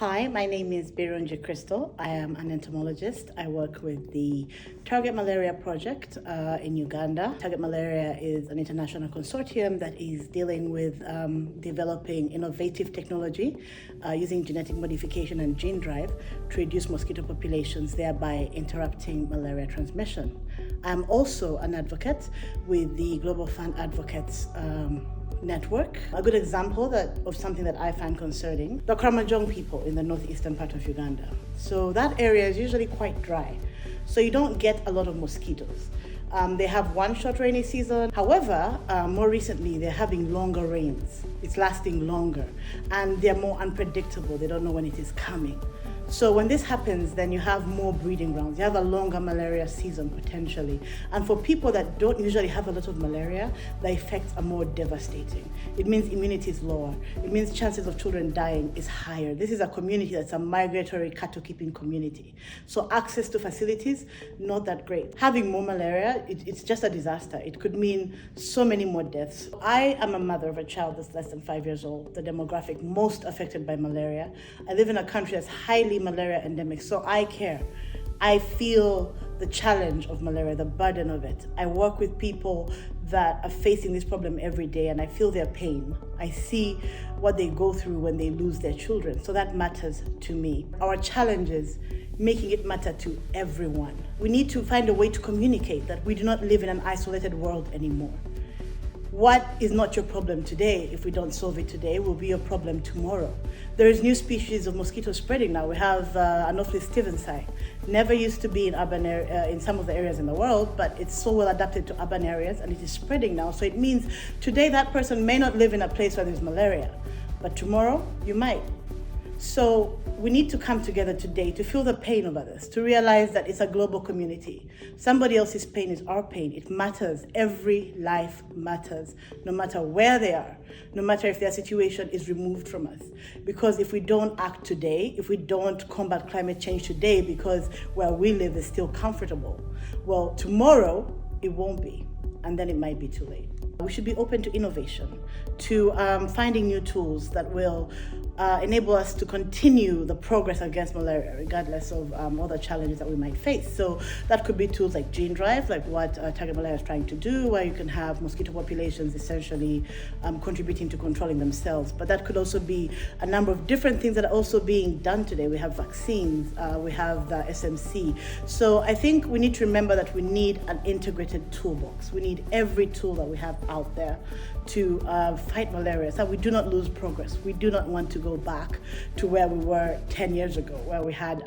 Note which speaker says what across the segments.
Speaker 1: Hi, my name is Birungi Krystal. I am an entomologist. I work with the Target Malaria project in Uganda. Target Malaria is an international consortium that is dealing with developing innovative technology using genetic modification and gene drive to reduce mosquito populations, thereby interrupting malaria transmission. I'm also an advocate with the Global Fund Advocates network. A good example of something that I find concerning, the Karamojong people in the northeastern part of Uganda. So that area is usually quite dry. So you don't get a lot of mosquitoes. They have one short rainy season. However, more recently, they're having longer rains. It's lasting longer and they're more unpredictable. They don't know when it is coming. So when this happens, then you have more breeding grounds. You have a longer malaria season potentially. And for people that don't usually have a lot of malaria, the effects are more devastating. It means immunity is lower. It means chances of children dying is higher. This is a community that's a migratory cattle keeping community. So access to facilities, not that great. Having more malaria, it's just a disaster. It could mean so many more deaths. I am a mother of a child that's less than 5 years old, the demographic most affected by malaria. I live in a country that's highly malaria endemic, so I care. I feel the challenge of malaria, the burden of it. I work with people that are facing this problem every day and I feel their pain. I see what they go through when they lose their children, so that matters to me. Our challenge is making it matter to everyone. We need to find a way to communicate that we do not live in an isolated world anymore. What is not your problem today, if we don't solve it today, will be your problem tomorrow. There is new species of mosquitoes spreading now. We have Anopheles stevensi. Never used to be in urban in some of the areas in the world, but it's so well adapted to urban areas and it is spreading now. So it means today that person may not live in a place where there's malaria, but tomorrow you might. So we need to come together today to feel the pain of others, to realize that it's a global community. Somebody else's pain is our pain. It matters. Every life matters, no matter where they are, no matter if their situation is removed from us. Because if we don't act today, if we don't combat climate change today because where we live is still comfortable, well, tomorrow it won't be, and then it might be too late. We should be open to innovation, to finding new tools that will enable us to continue the progress against malaria, regardless of all the challenges that we might face. So that could be tools like gene drive, like what Target Malaria is trying to do, where you can have mosquito populations essentially contributing to controlling themselves. But that could also be a number of different things that are also being done today. We have vaccines, we have the SMC. So I think we need to remember that we need an integrated toolbox. We need every tool that we have out there to fight malaria, so we do not lose progress. We do not want to go back to where we were 10 years ago, where we had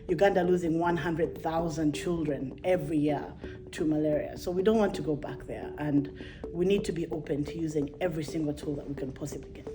Speaker 1: Uganda losing 100,000 children every year to malaria. So we don't want to go back there, and we need to be open to using every single tool that we can possibly get.